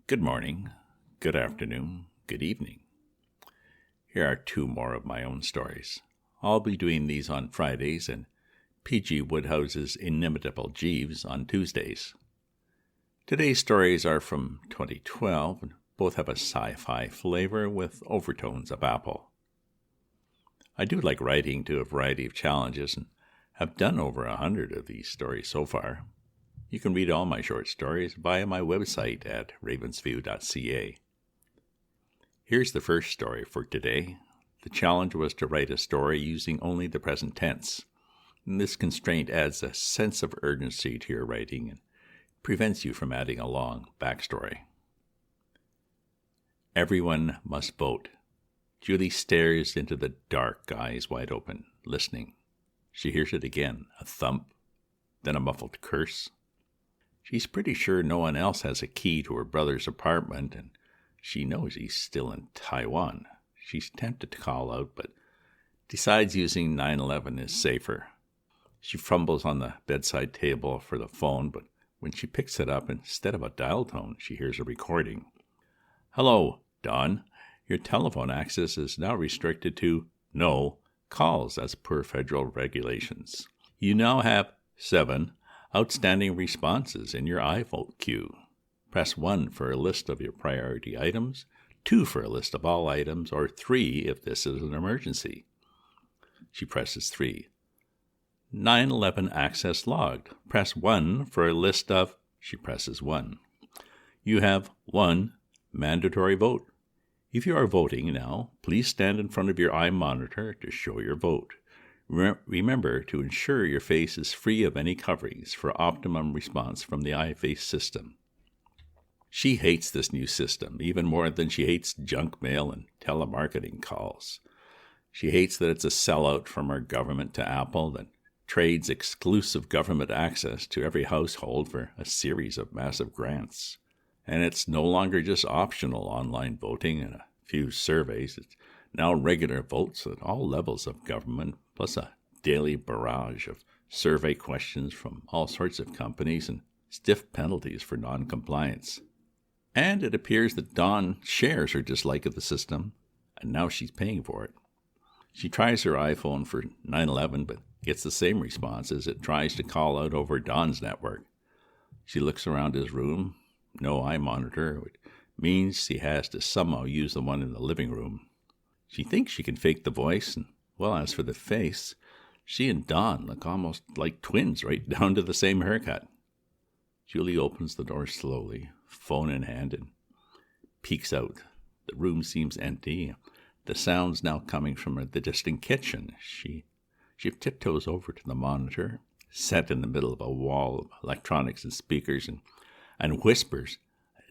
Good morning, good afternoon, good evening. Here are two more of my own stories. I'll be doing these on Fridays and P.G. Woodhouse's Inimitable Jeeves on Tuesdays. Today's stories are from 2012 and both have a sci-fi flavor with overtones of apple. I do like writing to a variety of challenges and have done over 100 of these stories so far. You can read all my short stories via my website at ravensview.ca. Here's the first story for today. The challenge was to write a story using only the present tense. And this constraint adds a sense of urgency to your writing and prevents you from adding a long backstory. Everyone must vote. Julie stares into the dark, eyes wide open, listening. She hears it again, a thump, then a muffled curse. She's pretty sure no one else has a key to her brother's apartment, and she knows he's still in Taiwan. She's tempted to call out, but decides using 911 is safer. She fumbles on the bedside table for the phone, but when she picks it up, instead of a dial tone, she hears a recording. "Hello, Don. Your telephone access is now restricted to no calls as per federal regulations. You now have 7 outstanding responses in your iVote queue. Press 1 for a list of your priority items, 2 for a list of all items, or 3 if this is an emergency." She presses 3. 911 access logged. Press 1 for a list of... She presses 1. You have 1 mandatory vote. If you are voting now, please stand in front of your eye monitor to show your vote. Remember to ensure your face is free of any coverings for optimum response from the iFace system. She hates this new system even more than she hates junk mail and telemarketing calls. She hates that it's a sellout from our government to Apple that trades exclusive government access to every household for a series of massive grants. And it's no longer just optional online voting and a few surveys. It's now regular votes at all levels of government, plus a daily barrage of survey questions from all sorts of companies and stiff penalties for non-compliance. And it appears that Dawn shares her dislike of the system, and now she's paying for it. She tries her iPhone for 911, but gets the same response as it tries to call out over Dawn's network. She looks around his room, no eye monitor, which means she has to somehow use the one in the living room. She thinks she can fake the voice, and, well, as for the face, she and Dawn look almost like twins right down to the same haircut. Julie opens the door slowly, phone in hand, and peeks out. The room seems empty. The sound's now coming from the distant kitchen. She tiptoes over to the monitor, set in the middle of a wall of electronics and speakers, and whispers,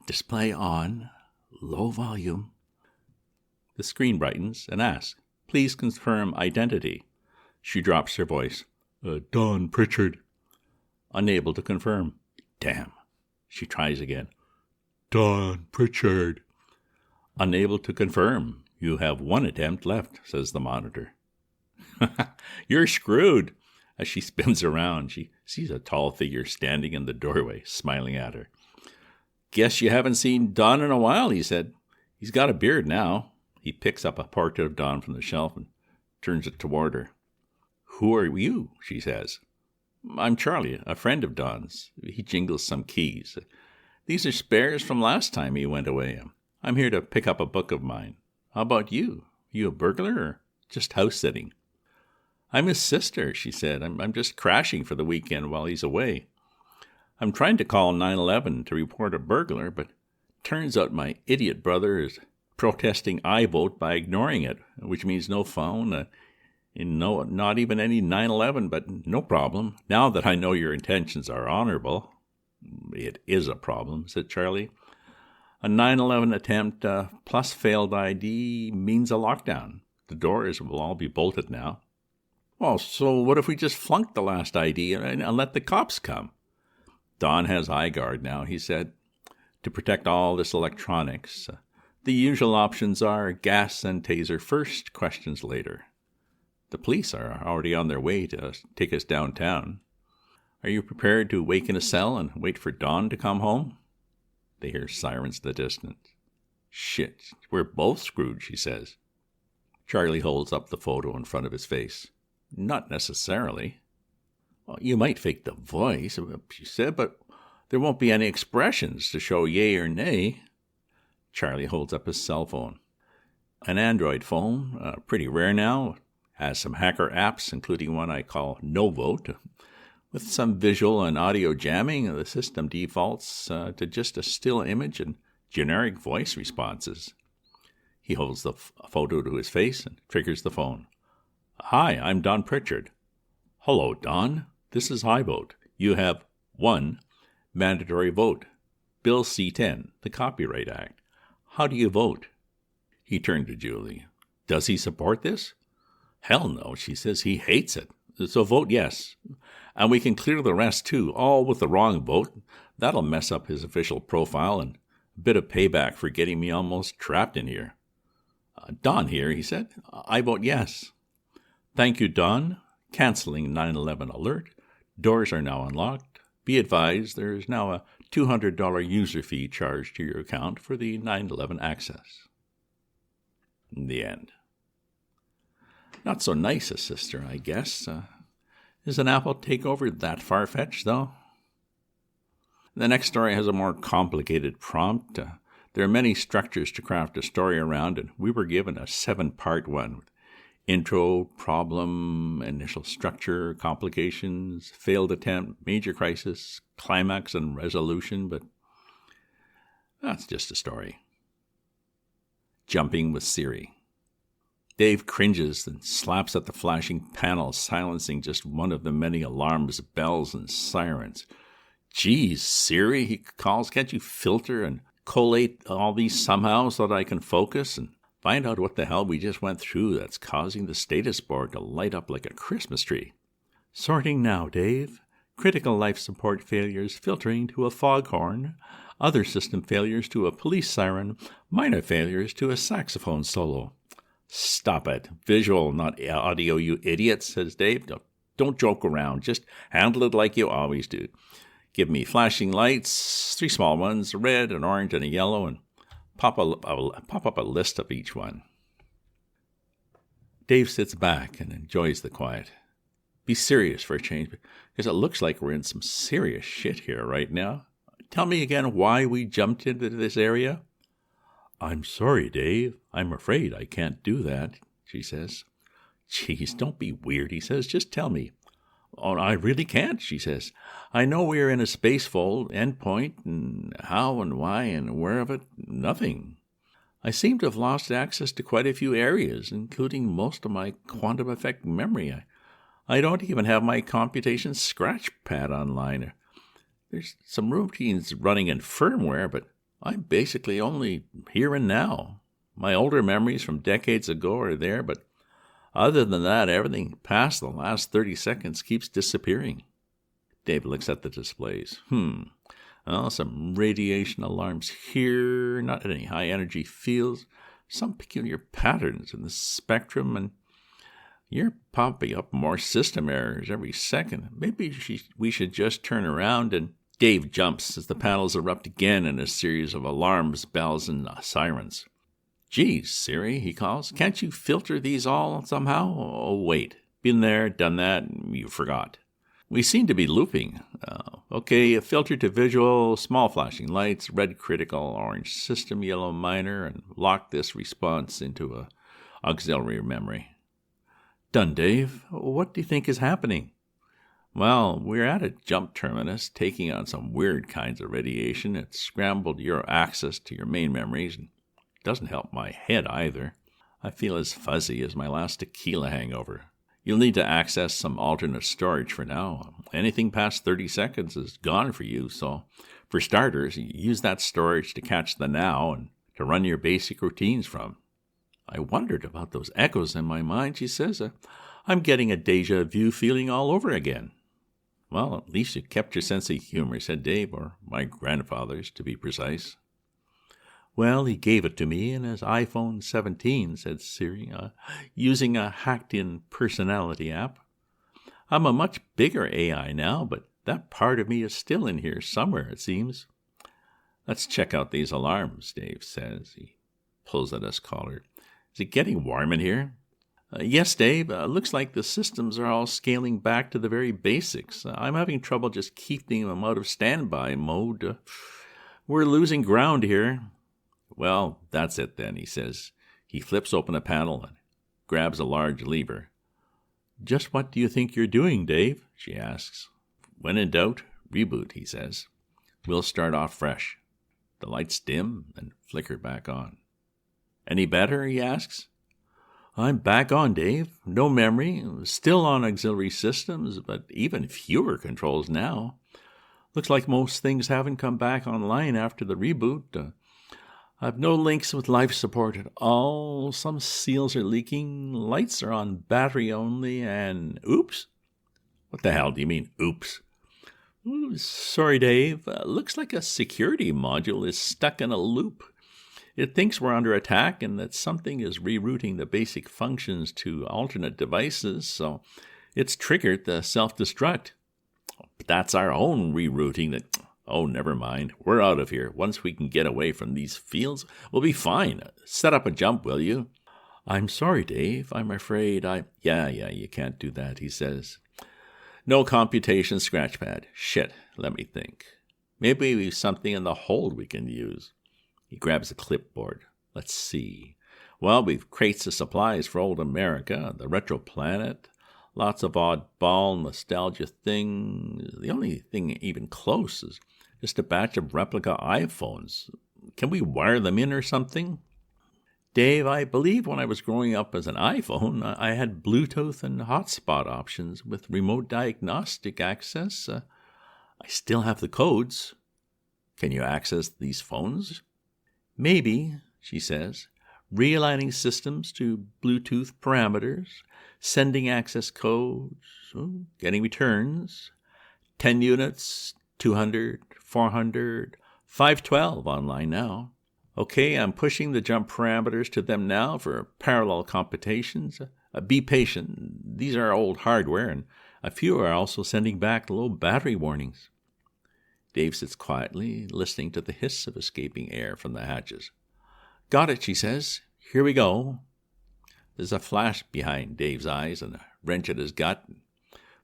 "Display on, low volume." The screen brightens and asks, "Please confirm identity." She drops her voice, "Don Pritchard." Unable to confirm. Damn. She tries again. "Don Pritchard." Unable to confirm. "You have 1 attempt left," says the monitor. "You're screwed." As she spins around, she sees a tall figure standing in the doorway, smiling at her. "Guess you haven't seen Don in a while," he said. "He's got a beard now." He picks up a portrait of Don from the shelf and turns it toward her. "Who are you?" she says. "I'm Charlie, a friend of Don's." He jingles some keys. "These are spares from last time he went away. I'm here to pick up a book of mine. How about you? You a burglar or just house sitting?" "I'm his sister," she said. I'm just crashing for the weekend while he's away. I'm trying to call 911 to report a burglar, but turns out my idiot brother is protesting iVote by ignoring it, which means no phone, not even any 911, but no problem. Now that I know your intentions are honorable." "It is a problem," said Charlie. "A 911 attempt plus failed ID means a lockdown. The doors will all be bolted now." "Well, so what if we just flunk the last ID and let the cops come?" "Don has iGuard now," he said, "to protect all this electronics. The usual options are gas and taser first, questions later. The police are already on their way to take us downtown. Are you prepared to wait in a cell and wait for Don to come home?" They hear sirens in the distance. Shit, we're both screwed, she says. Charlie holds up the photo in front of his face. Not necessarily. Well, you might fake the voice, she said, but there won't be any expressions to show yay or nay. Charlie holds up his cell phone. An Android phone, pretty rare now, has some hacker apps, including one I call No Vote. With some visual and audio jamming, the system defaults to just a still image and generic voice responses. He holds the photo to his face and triggers the phone. Hi, I'm Don Pritchard. Hello, Don. This is iVote. You have 1. Mandatory vote. Bill C-10, the Copyright Act. How do you vote? He turned to Julie. Does he support this? Hell no, she says. He hates it. So vote yes. And we can clear the rest too, all with the wrong vote. That'll mess up his official profile and a bit of payback for getting me almost trapped in here. Don here, he said. I vote yes. Thank you, Don. Canceling 9/11 alert. Doors are now unlocked. Be advised there is now a $200 user fee charged to your account for the 9/11 access. The end. Not so nice a sister, I guess. Is an Apple takeover that far-fetched, though? The next story has a more complicated prompt. There are many structures to craft a story around, and we were given a 7-part one with intro, problem, initial structure, complications, failed attempt, major crisis, climax, and resolution, but that's just a story. Jumping with Siri. Dave cringes and slaps at the flashing panel, silencing just one of the many alarms, bells, and sirens. Geez, Siri, he calls, can't you filter and collate all these somehow so that I can focus and find out what the hell we just went through that's causing the status board to light up like a Christmas tree? Sorting now, Dave. Critical life support failures filtering to a foghorn. Other system failures to a police siren. Minor failures to a saxophone solo. Stop it. Visual, not audio, you idiot, says Dave. Don't joke around. Just handle it like you always do. Give me flashing lights, 3 small ones, a red, an orange, and a yellow, and pop up a list of each one. Dave sits back and enjoys the quiet. Be serious for a change, because it looks like we're in some serious shit here right now. Tell me again why we jumped into this area. I'm sorry, Dave. I'm afraid I can't do that, she says. Geez, don't be weird, he says. Just tell me. Oh, I really can't, she says. I know we're in a spacefold, endpoint, and how and why and where of it, nothing. I seem to have lost access to quite a few areas, including most of my quantum effect memory. I don't even have my computation scratch pad online. There's some routines running in firmware, but I'm basically only here and now. My older memories from decades ago are there, but other than that, everything past the last 30 seconds keeps disappearing. Dave looks at the displays. Well, some radiation alarms here, not any high-energy fields, some peculiar patterns in the spectrum, and you're popping up more system errors every second. Maybe we should just turn around and... Dave jumps as the panels erupt again in a series of alarms, bells, and sirens. Geez, Siri, he calls, can't you filter these all somehow? Oh, wait. Been there, done that, you forgot. We seem to be looping. Okay, filter to visual, small flashing lights, red critical, orange system, yellow minor, and lock this response into a auxiliary memory. Done, Dave. What do you think is happening? Well, we're at a jump terminus, taking on some weird kinds of radiation. It's scrambled your access to your main memories, and doesn't help my head either. I feel as fuzzy as my last tequila hangover. You'll need to access some alternate storage for now. Anything past 30 seconds is gone for you, so for starters, use that storage to catch the now and to run your basic routines from. I wondered about those echoes in my mind, she says. I'm getting a déjà vu feeling all over again. Well, at least you kept your sense of humor, said Dave, or my grandfather's, to be precise. Well, he gave it to me in his iPhone 17, said Siri, using a hacked-in personality app. I'm a much bigger AI now, but that part of me is still in here somewhere, it seems. Let's check out these alarms, Dave says. He pulls at his collar. Is it getting warm in here? Yes, Dave. Looks like the systems are all scaling back to the very basics. I'm having trouble just keeping them out of standby mode. We're losing ground here. Well, that's it then, he says. He flips open a panel and grabs a large lever. Just what do you think you're doing, Dave? She asks. When in doubt, reboot, he says. We'll start off fresh. The lights dim and flicker back on. Any better, he asks. I'm back on, Dave. No memory. Still on auxiliary systems, but even fewer controls now. Looks like most things haven't come back online after the reboot. I've no links with life support at all. Some seals are leaking. Lights are on battery only, and oops. What the hell do you mean, oops? Ooh, sorry, Dave. Looks like a security module is stuck in a loop. It thinks we're under attack and that something is rerouting the basic functions to alternate devices, so it's triggered the self-destruct. But that's our own rerouting that... Oh, never mind. We're out of here. Once we can get away from these fields, we'll be fine. Set up a jump, will you? I'm sorry, Dave. I'm afraid Yeah, you can't do that, he says. No computation scratchpad. Shit, let me think. Maybe we've something in the hold we can use. He grabs a clipboard. Let's see. Well, we've crates of supplies for old America, the retro planet, lots of oddball nostalgia things. The only thing even close is just a batch of replica iPhones. Can we wire them in or something? Dave, I believe when I was growing up as an iPhone, I had Bluetooth and hotspot options with remote diagnostic access. I still have the codes. Can you access these phones? Maybe, she says, realigning systems to Bluetooth parameters, sending access codes, getting returns, 10 units, 200, 400, 512 online now. Okay, I'm pushing the jump parameters to them now for parallel computations. Be patient. These are old hardware, and a few are also sending back low battery warnings. Dave sits quietly, listening to the hiss of escaping air from the hatches. Got it, she says. Here we go. There's a flash behind Dave's eyes and a wrench at his gut.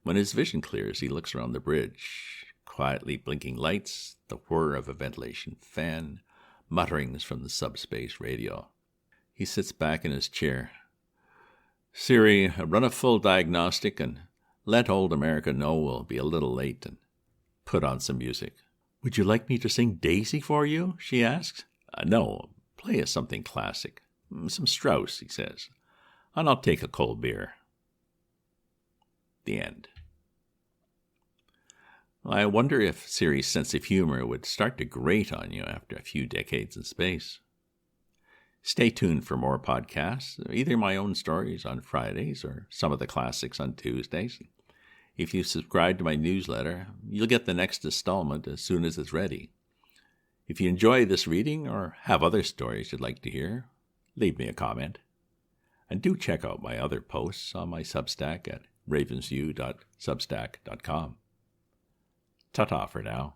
When his vision clears, he looks around the bridge. Quietly blinking lights, the whir of a ventilation fan, mutterings from the subspace radio. He sits back in his chair. Siri, run a full diagnostic and let old America know we'll be a little late, and put on some music. Would you like me to sing Daisy for you? She asks. No, play us something classic. Some Strauss, he says. And I'll take a cold beer. The end. I wonder if Siri's sense of humor would start to grate on you after a few decades in space. Stay tuned for more podcasts, either my own stories on Fridays or some of the classics on Tuesdays. If you subscribe to my newsletter, you'll get the next installment as soon as it's ready. If you enjoy this reading or have other stories you'd like to hear, leave me a comment. And do check out my other posts on my Substack at ravensview.substack.com. Ta-ta for now.